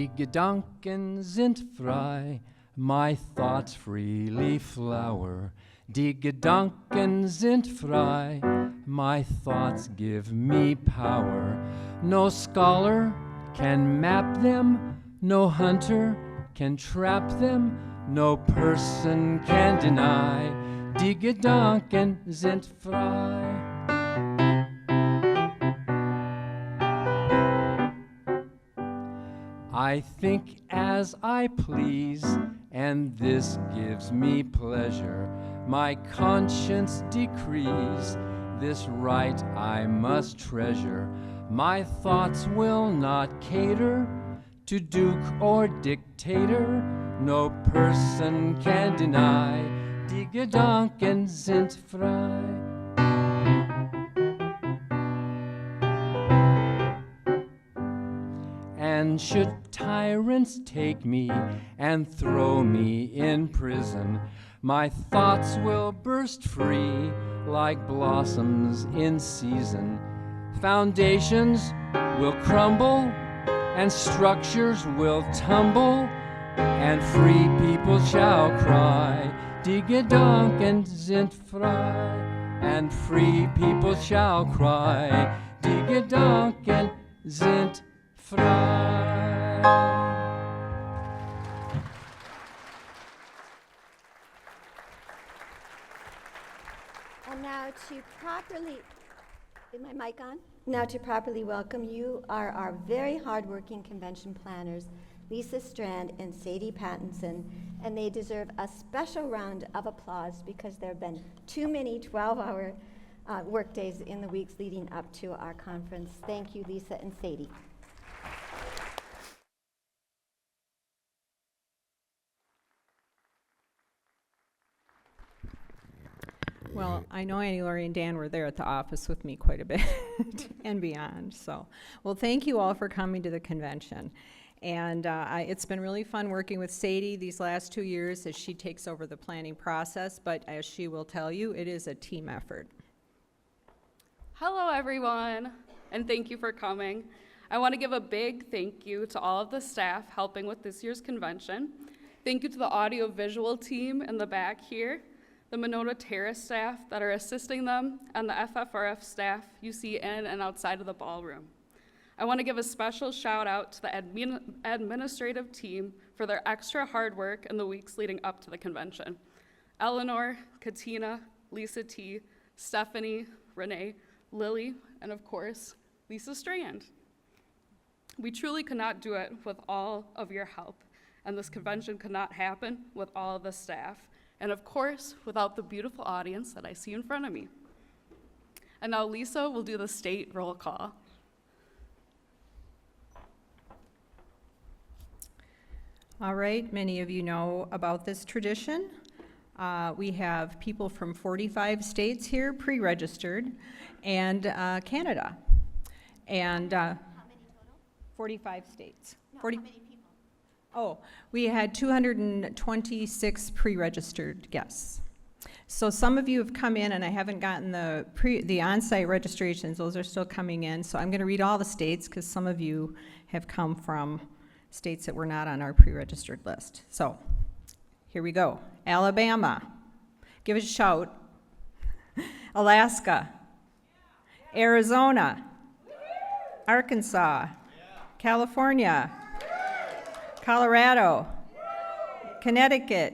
Die Gedanken sind frei, my thoughts freely flower. Die Gedanken sind frei, my thoughts give me power. No scholar can map them, no hunter can trap them, no person can deny. Die Gedanken sind frei. I think as I please, and this gives me pleasure. My conscience decrees, this right I must treasure. My thoughts will not cater to duke or dictator. No person can deny, die Gedanken sind frei. And should tyrants take me and throw me in prison, my thoughts will burst free like blossoms in season. Foundations will crumble and structures will tumble, and free people shall cry, die Gedanken sind frei. And free people shall cry, die Gedanken sind frei. And now to properly, is my mic on? Now to properly welcome you are our very hardworking convention planners, Lisa Strand and Sadie Pattinson, and they deserve a special round of applause because there have been too many 12-hour work days in the weeks leading up to our conference. Thank you, Lisa and Sadie. Well, I know Annie, Laurie, and Dan were there at the office with me quite a bit and beyond. So, well, thank you all for coming to the convention. And it's been really fun working with Sadie these last 2 years as she takes over the planning process, but as she will tell you, it is a team effort. Hello, everyone, and thank you for coming. I want to give a big thank you to all of the staff helping with this year's convention. Thank you to the audio-visual team in the back here, the Monona Terrace staff that are assisting them, and the FFRF staff you see in and outside of the ballroom. I want to give a special shout out to the administrative team for their extra hard work in the weeks leading up to the convention. Eleanor, Katina, Lisa T, Stephanie, Renee, Lily, and of course, Lisa Strand. We truly could not do it with all of your help, and this convention could not happen with all of the staff. And of course, without the beautiful audience that I see in front of me. And now Lisa will do the state roll call. All right, many of you know about this tradition. We have people from 45 states here pre-registered, and Canada. And how many total? 45 states. No, 40. how many people? Oh, we had 226 pre-registered guests. So some of you have come in, and I haven't gotten the on-site registrations. Those are still coming in. So I'm going to read all the states because some of you have come from states that were not on our pre-registered list. So here we go. Alabama. Give us a shout. Alaska. Arizona. Arkansas. California. Colorado, Connecticut,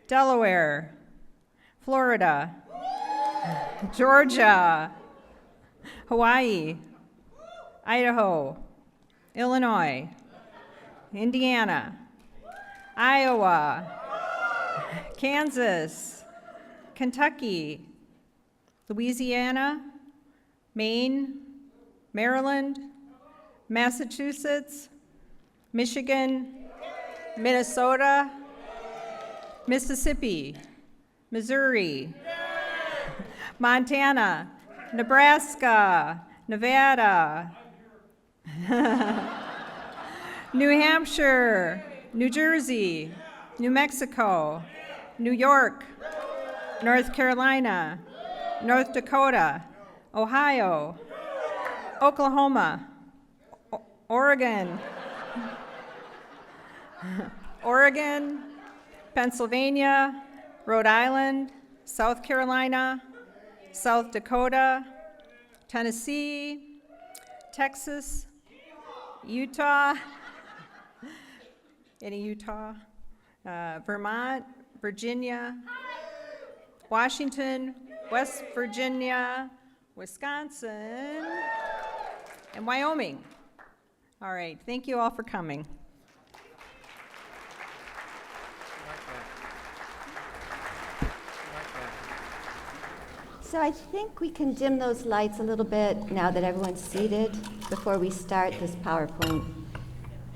Delaware, Florida, Georgia, Hawaii, Idaho, Illinois, Indiana, Iowa, Kansas, Kentucky, Louisiana, Maine, Maryland, Massachusetts, Michigan, Minnesota, Mississippi, Missouri, Montana, Nebraska, Nevada, New Hampshire, New Jersey, New Mexico, New York, North Carolina, North Dakota, Ohio, Oklahoma, Oregon, Oregon, Pennsylvania, Rhode Island, South Carolina, South Dakota, Tennessee, Texas, Utah, any Utah, Vermont, Virginia, Washington, West Virginia, Wisconsin, and Wyoming. All right, thank you all for coming. So I think we can dim those lights a little bit now that everyone's seated before we start this PowerPoint.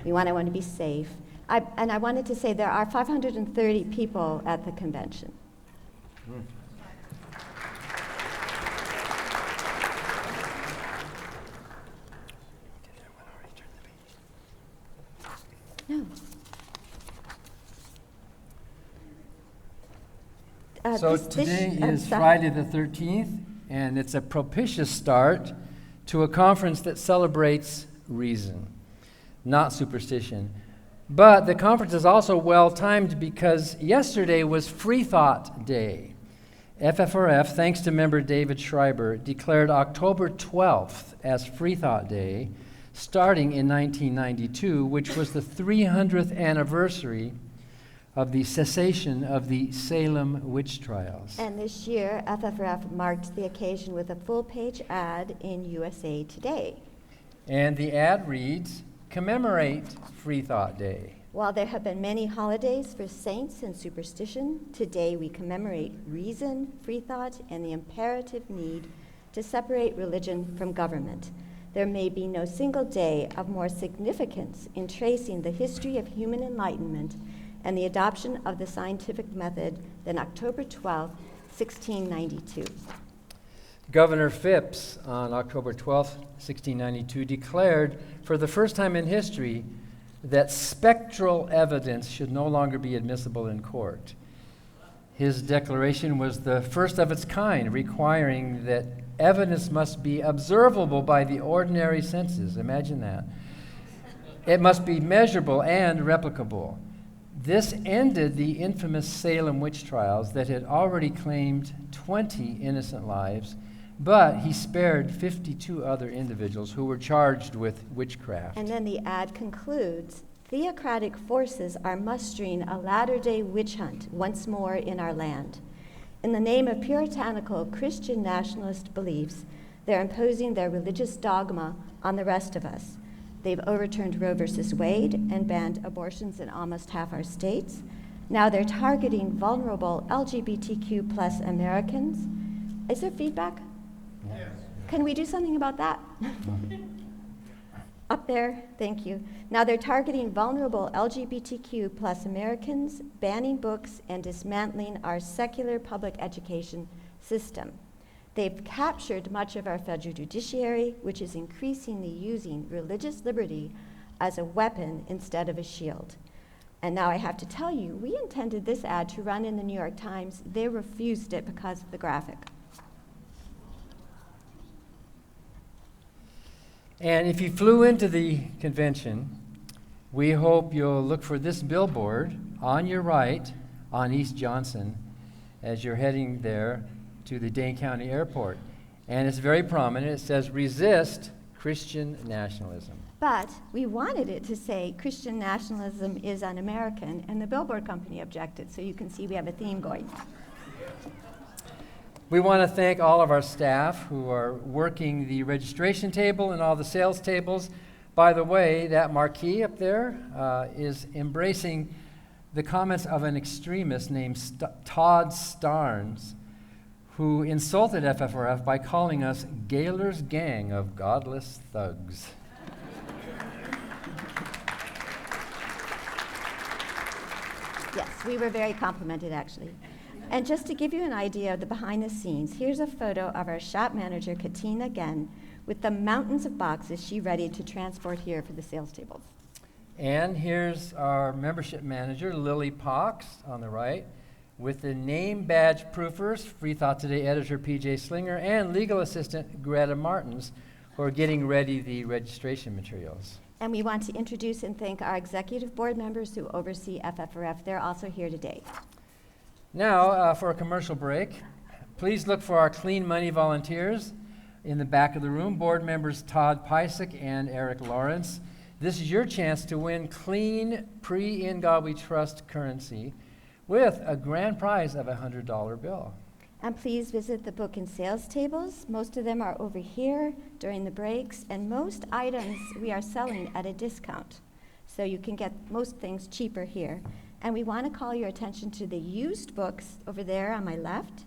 I want to be safe. And I wanted to say there are 530 people at the convention. No. So today is Friday the 13th, and it's a propitious start to a conference that celebrates reason, not superstition. But the conference is also well-timed because yesterday was Freethought Day. FFRF, thanks to member David Schreiber, declared October 12th as Freethought Day, starting in 1992, which was the 300th anniversary of the cessation of the Salem witch trials. And this year, FFRF marked the occasion with a full-page ad in USA Today. And the ad reads, "Commemorate Freethought Day." While there have been many holidays for saints and superstition, today we commemorate reason, freethought, and the imperative need to separate religion from government. There may be no single day of more significance in tracing the history of human enlightenment and the adoption of the scientific method than October 12, 1692. Governor Phipps, on October 12, 1692, declared for the first time in history that spectral evidence should no longer be admissible in court. His declaration was the first of its kind, requiring that evidence must be observable by the ordinary senses. Imagine that. It must be measurable and replicable. This ended the infamous Salem witch trials that had already claimed 20 innocent lives, but he spared 52 other individuals who were charged with witchcraft. And then the ad concludes, theocratic forces are mustering a latter-day witch hunt once more in our land. In the name of puritanical Christian nationalist beliefs, they're imposing their religious dogma on the rest of us. They've overturned Roe versus Wade and banned abortions in almost half our states. Now they're targeting vulnerable LGBTQ plus Americans. Is there feedback? Yes. Can we do something about that? Up there, thank you. Now they're targeting vulnerable LGBTQ plus Americans, banning books, and dismantling our secular public education system. They've captured much of our federal judiciary, which is increasingly using religious liberty as a weapon instead of a shield. And now I have to tell you, we intended this ad to run in the New York Times. They refused it because of the graphic. And if you flew into the convention, we hope you'll look for this billboard on your right on East Johnson as you're heading there to the Dane County Airport. And it's very prominent. It says, "Resist Christian nationalism." But we wanted it to say Christian nationalism is un-American, and the billboard company objected, so you can see we have a theme going. We want to thank all of our staff who are working the registration table and all the sales tables. By the way, that marquee up there is embracing the comments of an extremist named Todd Starnes, who insulted FFRF by calling us Gaylor's gang of godless thugs. Yes, we were very complimented, actually. And just to give you an idea of the behind the scenes, here's a photo of our shop manager, Katina Genn, with the mountains of boxes she ready to transport here for the sales tables. And here's our membership manager, Lily Pox, on the right, with the name badge proofers, Freethought Today editor PJ Slinger, and legal assistant Greta Martins, who are getting ready the registration materials. And we want to introduce and thank our executive board members who oversee FFRF. They're also here today. Now, for a commercial break, please look for our Clean Money volunteers in the back of the room, board members Todd Pysick and Eric Lawrence. This is your chance to win clean, pre-In God We Trust currency with a grand prize of a $100 bill. And please visit the book and sales tables. Most of them are over here during the breaks, and most items we are selling at a discount. So you can get most things cheaper here. And we want to call your attention to the used books over there on my left.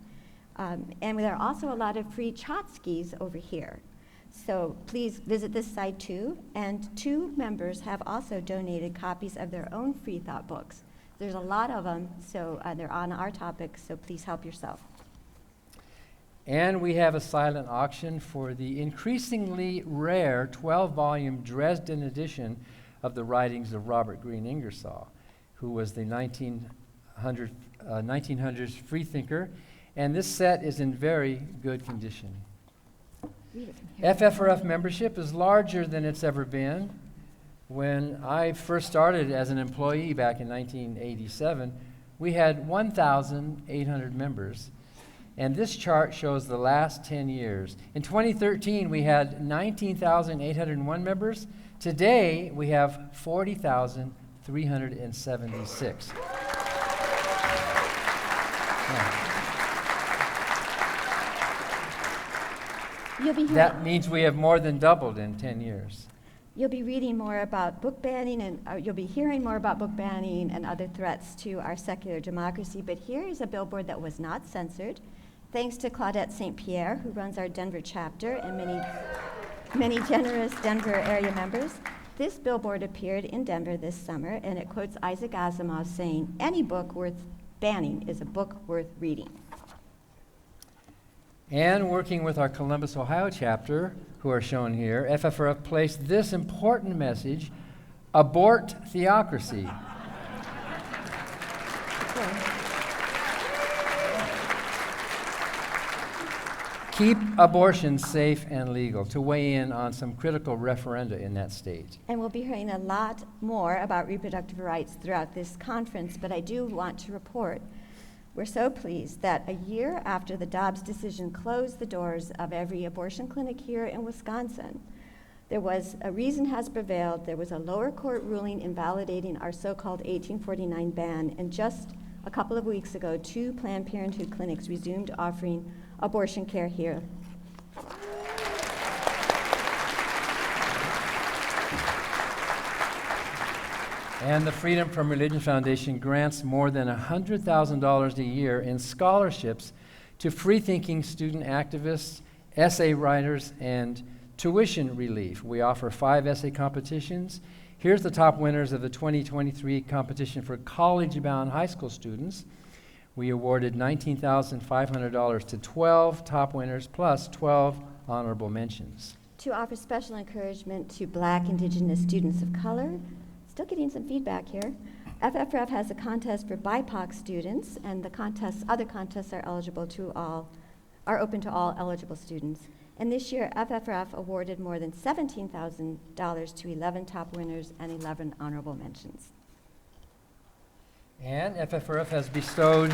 And there are also a lot of free tchotchkes over here. So please visit this site too. And 2 members have also donated copies of their own Freethought books. There's a lot of them, so they're on our topic, so please help yourself. And we have a silent auction for the increasingly rare 12-volume Dresden edition of the writings of Robert Greene Ingersoll, who was the 1900s freethinker. And this set is in very good condition. FFRF membership is larger than it's ever been. When I first started as an employee back in 1987, we had 1,800 members. And this chart shows the last 10 years. In 2013, we had 19,801 members. Today, we have 40,376. That means we have more than doubled in 10 years. You'll be reading more about book banning, and you'll be hearing more about book banning and other threats to our secular democracy. But here is a billboard that was not censored, thanks to Claudette St. Pierre, who runs our Denver chapter, and many generous Denver area members. This billboard appeared in Denver this summer, and it quotes Isaac Asimov saying, "Any book worth banning is a book worth reading." And working with our Columbus, Ohio chapter, who are shown here, FFRF placed this important message: abort theocracy. Keep abortion safe and legal, to weigh in on some critical referenda in that state. And we'll be hearing a lot more about reproductive rights throughout this conference, but I do want to report we're so pleased that a year after the Dobbs decision closed the doors of every abortion clinic here in Wisconsin, there was a reason has prevailed. There was a lower court ruling invalidating our so-called 1849 ban, and just a couple of weeks ago, 2 Planned Parenthood clinics resumed offering abortion care here. And the Freedom from Religion Foundation grants more than $100,000 a year in scholarships to free-thinking student activists, essay writers, and tuition relief. We offer 5 essay competitions. Here's the top winners of the 2023 competition for college-bound high school students. We awarded $19,500 to 12 top winners, plus 12 honorable mentions. To offer special encouragement to Black, Indigenous students of color, still getting some feedback here. FFRF has a contest for BIPOC students, and the other contests are open to all eligible students. And this year, FFRF awarded more than $17,000 to 11 top winners and 11 honorable mentions. And FFRF has bestowed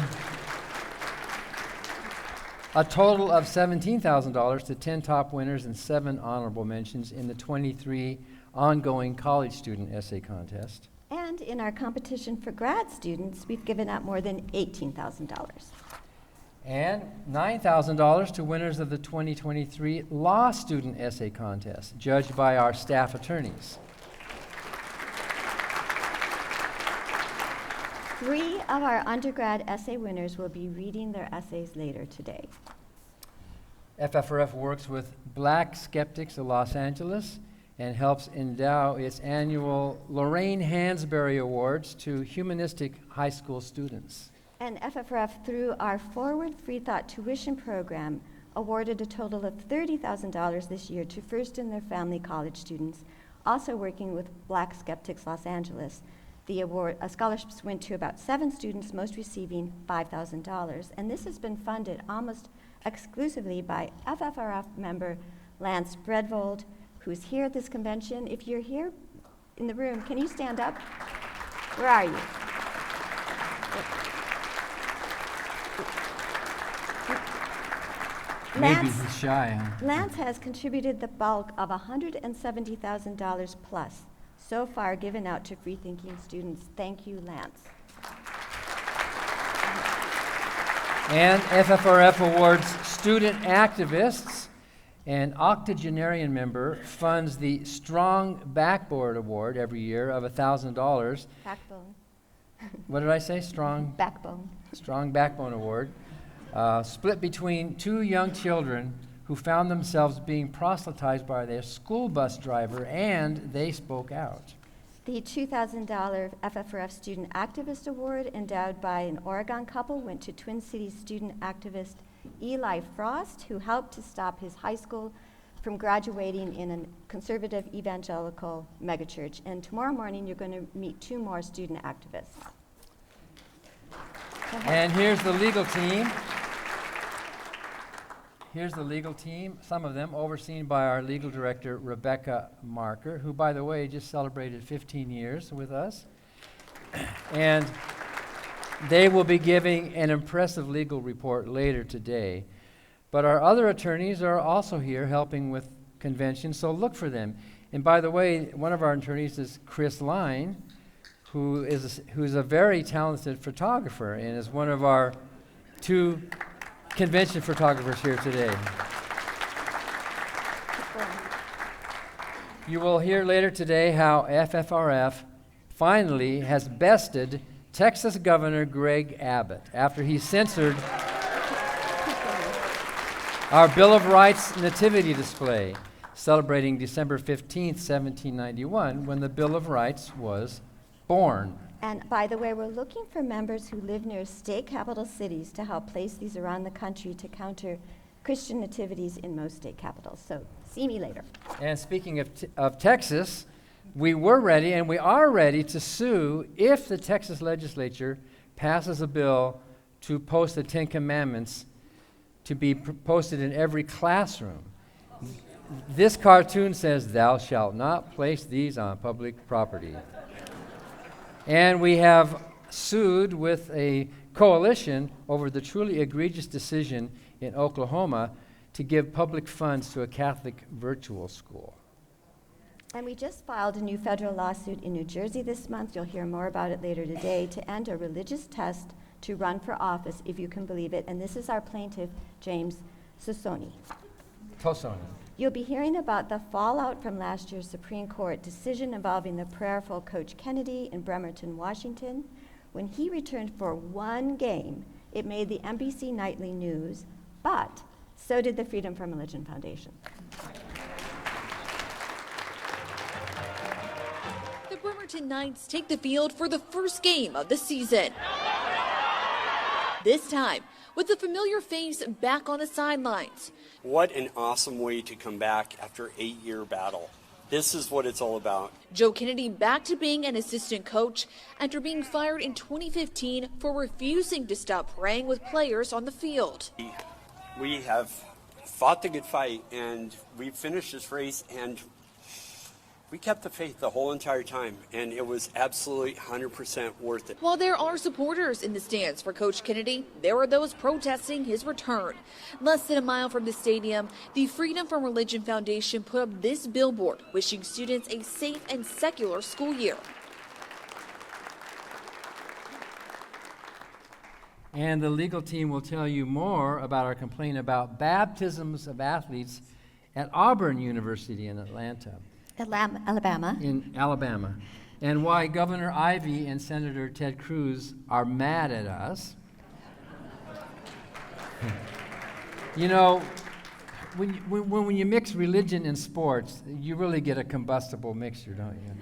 a total of $17,000 to 10 top winners and 7 honorable mentions in the 23 ongoing college student essay contest. And in our competition for grad students, we've given out more than $18,000. And $9,000 to winners of the 2023 law student essay contest, judged by our staff attorneys. 3 of our undergrad essay winners will be reading their essays later today. FFRF works with Black Skeptics of Los Angeles and helps endow its annual Lorraine Hansberry Awards to humanistic high school students. And FFRF, through our Forward Freethought tuition program, awarded a total of $30,000 this year to first and their family college students, also working with Black Skeptics Los Angeles. The award scholarships went to about 7 students, most receiving $5,000. And this has been funded almost exclusively by FFRF member Lance Bredvold, who's here at this convention. If you're here, in the room. Can you stand up? Where are you? Maybe he's shy, huh? Lance has contributed the bulk of $170,000 plus so far given out to free-thinking students. Thank you, Lance. And FFRF awards student activists. An octogenarian member funds the Strong Backboard Award every year of $1,000. Backbone. What did I say? Strong Backbone. Backbone Award. Split between two young children who found themselves being proselytized by their school bus driver, and they spoke out. The $2,000 FFRF Student Activist Award, endowed by an Oregon couple, went to Twin Cities student activist Eli Frost, who helped to stop his high school from graduating in a conservative evangelical megachurch. And tomorrow morning, you're going to meet two more student activists. And here's the legal team. Here's the legal team, some of them overseen by our legal director, Rebecca Marker, who, by the way, just celebrated 15 years with us. And they will be giving an impressive legal report later today. But our other attorneys are also here helping with convention, so look for them. And by the way, one of our attorneys is Chris Line, who's a very talented photographer and is one of our two convention photographers here today. You will hear later today how FFRF finally has bested Texas Governor Greg Abbott after he censored our Bill of Rights nativity display celebrating December 15th, 1791, when the Bill of Rights was born. And by the way, we're looking for members who live near state capital cities to help place these around the country to counter Christian nativities in most state capitals. So see me later. And speaking of Texas, we were ready and we are ready to sue if the Texas legislature passes a bill to post the Ten Commandments to be posted in every classroom. This cartoon says, "Thou shalt not place these on public property." And we have sued with a coalition over the truly egregious decision in Oklahoma to give public funds to a Catholic virtual school. And we just filed a new federal lawsuit in New Jersey this month. You'll hear more about it later today, to end a religious test to run for office, if you can believe it. And this is our plaintiff, James Tosoni. You'll be hearing about the fallout from last year's Supreme Court decision involving the prayerful Coach Kennedy in Bremerton, Washington. When he returned for one game, it made the NBC Nightly News, but so did the Freedom from Religion Foundation. The Bremerton Knights take the field for the first game of the season. This time, with the familiar face back on the sidelines. What an awesome way to come back after an 8-year battle. This is what it's all about. Joe Kennedy back to being an assistant coach after being fired in 2015 for refusing to stop praying with players on the field. We have fought the good fight, and we finished this race, and we kept the faith the whole entire time, and it was absolutely 100% worth it. While there are supporters in the stands for Coach Kennedy, there are those protesting his return. Less than a mile from the stadium, the Freedom from Religion Foundation put up this billboard wishing students a safe and secular school year. And the legal team will tell you more about our complaint about baptisms of athletes at Auburn University in Alabama. And why Governor Ivey and Senator Ted Cruz are mad at us. You know, when you mix religion and sports, you really get a combustible mixture, don't you?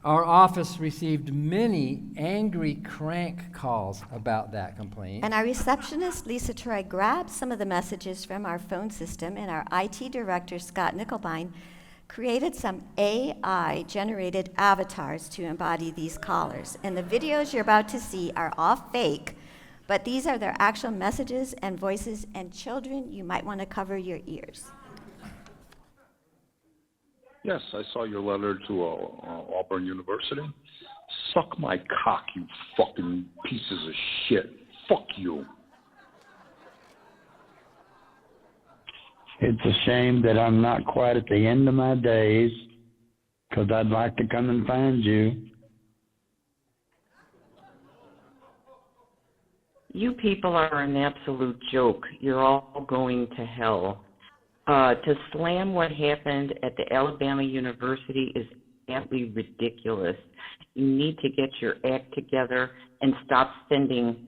Our office received many angry crank calls about that complaint. And our receptionist, Lisa Troy, grabbed some of the messages from our phone system, and our IT director, Scott Nickelbein, created some AI-generated avatars to embody these callers. And the videos you're about to see are all fake, but these are their actual messages and voices, and children, you might want to cover your ears. Yes, I saw your letter to Auburn University. Suck my cock, you fucking pieces of shit. Fuck you. It's a shame that I'm not quite at the end of my days, because I'd like to come and find you. You people are an absolute joke. You're all going to hell. To slam what happened at the Alabama University is absolutely ridiculous. You need to get your act together and stop sending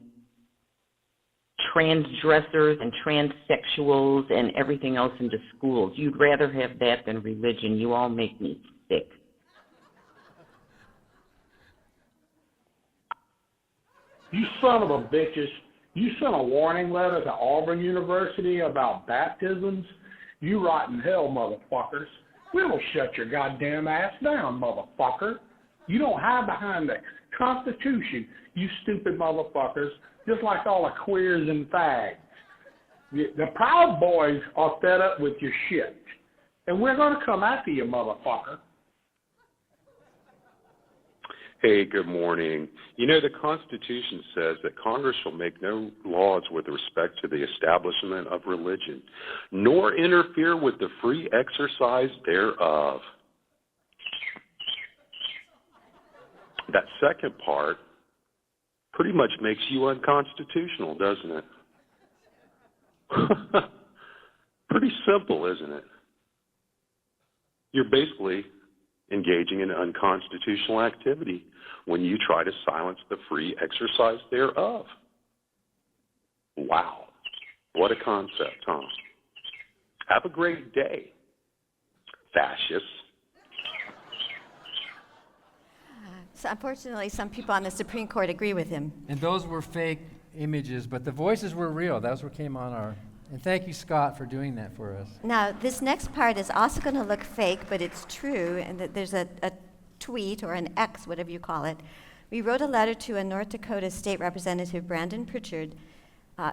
transdressers and transsexuals and everything else into schools. You'd rather have that than religion. You all make me sick. You son of a bitches. You sent a warning letter to Auburn University about baptisms? You rotten hell, motherfuckers. We'll shut your goddamn ass down, motherfucker. You don't hide behind the Constitution, you stupid motherfuckers, just like all the queers and fags. The Proud Boys are fed up with your shit, and we're going to come after you, motherfucker. Hey, good morning. You know, the Constitution says that Congress shall make no laws with respect to the establishment of religion, nor interfere with the free exercise thereof. That second part pretty much makes you unconstitutional, doesn't it? Pretty simple, isn't it? You're basically engaging in unconstitutional activity when you try to silence the free exercise thereof. Wow. What a concept, huh? Have a great day, fascists. So unfortunately, some people on the Supreme Court agree with him. And those were fake images, but the voices were real. That's what came on our... And thank you, Scott, for doing that for us. Now, this next part is also going to look fake, but it's true, and that there's a tweet or an X, whatever you call it. We wrote a letter to a North Dakota State Representative, Brandon Pritchard,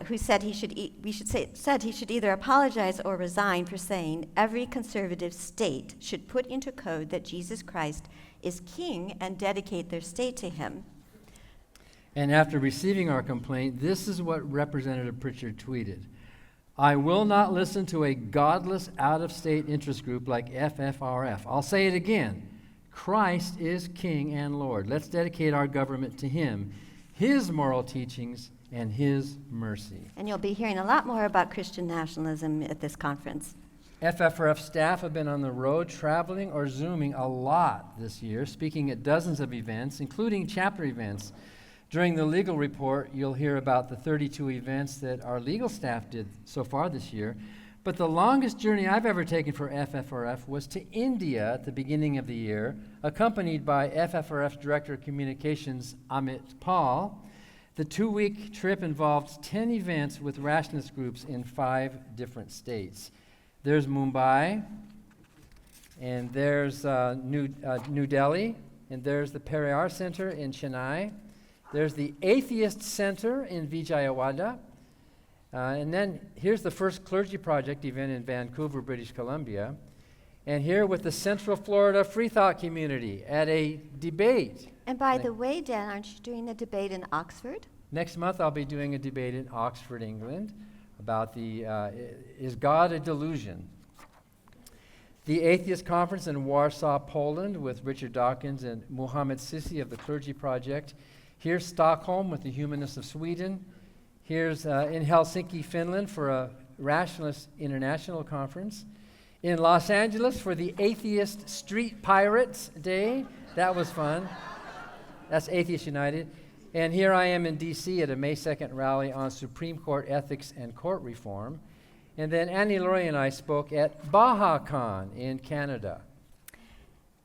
who said he should either apologize or resign for saying every conservative state should put into code that Jesus Christ is king and dedicate their state to him. And after receiving our complaint, this is what Representative Pritchard tweeted. I will not listen to a godless out-of-state interest group like FFRF. I'll say it again. Christ is King and Lord. Let's dedicate our government to him, his moral teachings, and his mercy. And you'll be hearing a lot more about Christian nationalism at this conference. FFRF staff have been on the road, traveling or Zooming a lot this year, speaking at dozens of events, including chapter events. During the legal report, you'll hear about the 32 events that our legal staff did so far this year. But the longest journey I've ever taken for FFRF was to India at the beginning of the year, accompanied by FFRF Director of Communications, Amit Paul. The 2-week trip involved 10 events with rationalist groups in 5 different states. There's Mumbai, and there's New Delhi, and there's the Periyar Center in Chennai. There's the Atheist Center in Vijayawada. And then here's the first Clergy Project event in Vancouver, British Columbia. And here with the Central Florida Freethought community at a debate. And by the way, Dan, aren't you doing a debate in Oxford? Next month I'll be doing a debate in Oxford, England, about the Is God a Delusion? The Atheist Conference in Warsaw, Poland with Richard Dawkins and Muhammad Sisi of the Clergy Project. Here's Stockholm with the Humanists of Sweden. Here's in Helsinki, Finland for a Rationalist International Conference. In Los Angeles for the Atheist Street Pirates Day. That was fun. That's Atheist United. And here I am in D.C. at a May 2nd rally on Supreme Court ethics and court reform. And then Annie Laurie and I spoke at BajaCon in Canada.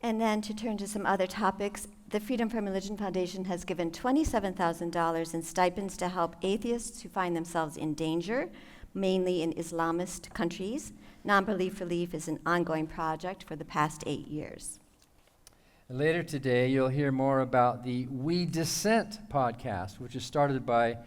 And then to turn to some other topics, the Freedom from Religion Foundation has given $27,000 in stipends to help atheists who find themselves in danger, mainly in Islamist countries. Non-belief relief is an ongoing project for the past 8 years. Later today, you'll hear more about the We Dissent podcast, which is started by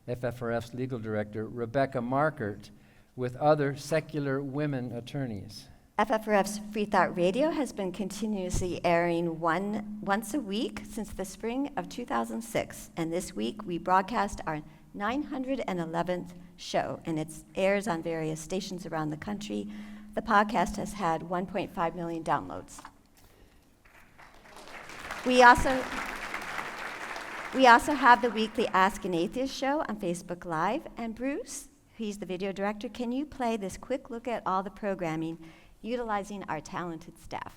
FFRF's legal director, Rebecca Markert, with other secular women attorneys. FFRF's Freethought Radio has been continuously airing once a week since the spring of 2006, and this week we broadcast our 911th show, and it airs on various stations around the country. The podcast has had 1.5 million downloads. We also have the weekly Ask an Atheist show on Facebook Live, and Bruce, he's the video director, can you play this quick look at all the programming utilizing our talented staff?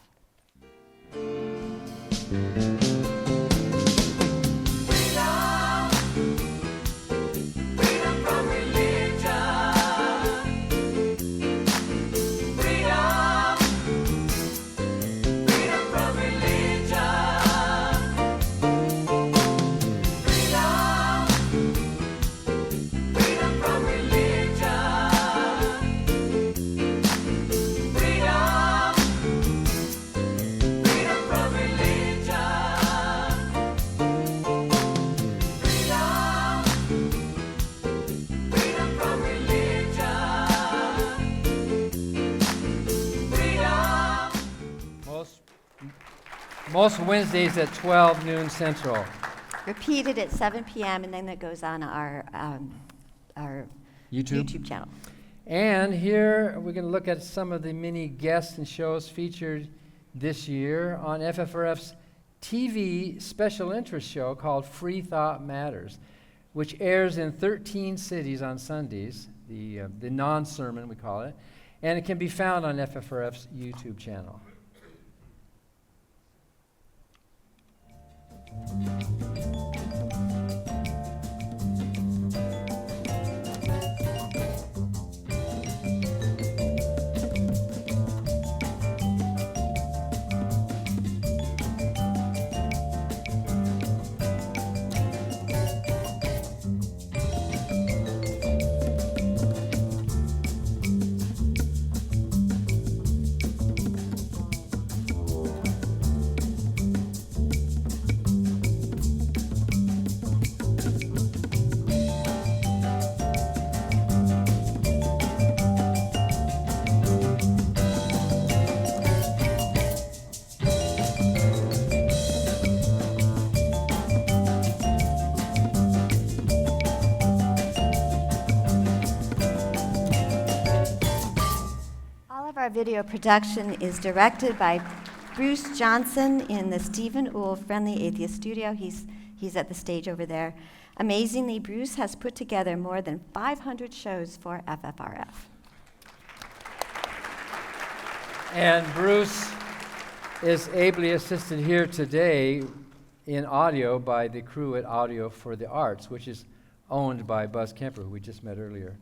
Most Wednesdays at 12 noon Central. Repeated at 7 p.m. and then that goes on our YouTube channel. And here we're going to look at some of the many guests and shows featured this year on FFRF's TV special interest show called Freethought Matters, which airs in 13 cities on Sundays, the non-sermon we call it, and it can be found on FFRF's YouTube channel. Our video production is directed by Bruce Johnson in the Stephen Uhl Friendly Atheist Studio. He's at the stage over there. Amazingly, Bruce has put together more than 500 shows for FFRF. And Bruce is ably assisted here today in audio by the crew at Audio for the Arts, which is owned by Buzz Kemper, who we just met earlier.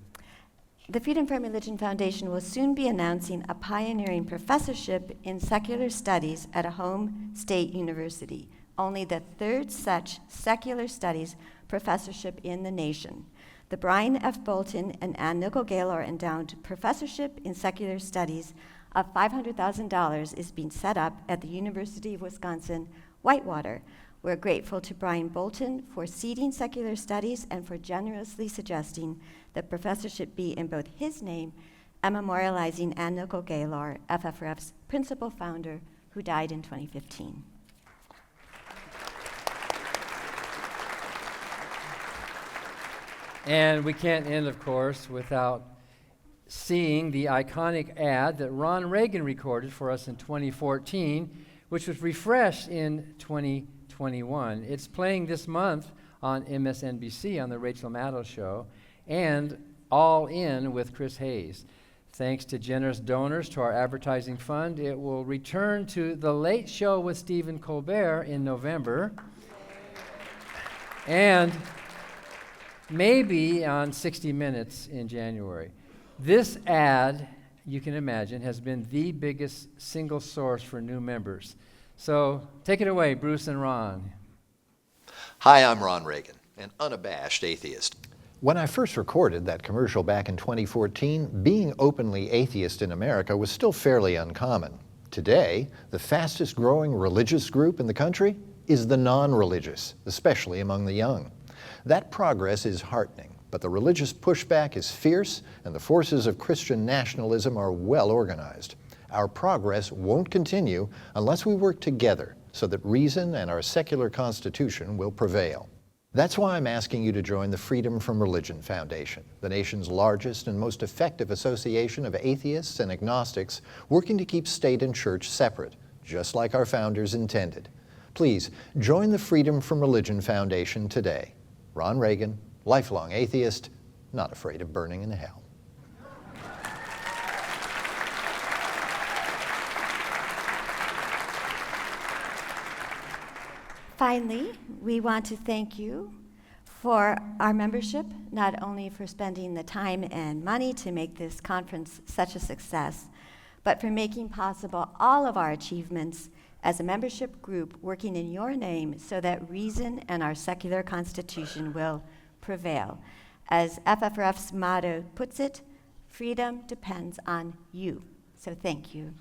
The Freedom from Religion Foundation will soon be announcing a pioneering professorship in secular studies at a home state university, only the third such secular studies professorship in the nation. The Brian F. Bolton and Ann Nickel-Gaylor endowed professorship in secular studies of $500,000 is being set up at the University of Wisconsin-Whitewater. We're grateful to Brian Bolton for seeding secular studies and for generously suggesting that professorship be in both his name and memorializing Ann Nickel-Gaylor, FFRF's principal founder, who died in 2015. And we can't end, of course, without seeing the iconic ad that Ron Reagan recorded for us in 2014, which was refreshed in 2021. It's playing this month on MSNBC on the Rachel Maddow Show, and All In with Chris Hayes. Thanks to generous donors to our advertising fund, it will return to The Late Show with Stephen Colbert in November, and maybe on 60 Minutes in January. This ad, you can imagine, has been the biggest single source for new members. So take it away, Bruce and Ron. Hi, I'm Ron Reagan, an unabashed atheist. When I first recorded that commercial back in 2014, being openly atheist in America was still fairly uncommon. Today, the fastest growing religious group in the country is the non-religious, especially among the young. That progress is heartening, but the religious pushback is fierce and the forces of Christian nationalism are well organized. Our progress won't continue unless we work together so that reason and our secular Constitution will prevail. That's why I'm asking you to join the Freedom from Religion Foundation, the nation's largest and most effective association of atheists and agnostics working to keep state and church separate, just like our founders intended. Please join the Freedom from Religion Foundation today. Ron Reagan, lifelong atheist, not afraid of burning in hell. Finally, we want to thank you for our membership, not only for spending the time and money to make this conference such a success, but for making possible all of our achievements as a membership group working in your name so that reason and our secular Constitution will prevail. As FFRF's motto puts it, freedom depends on you. So thank you.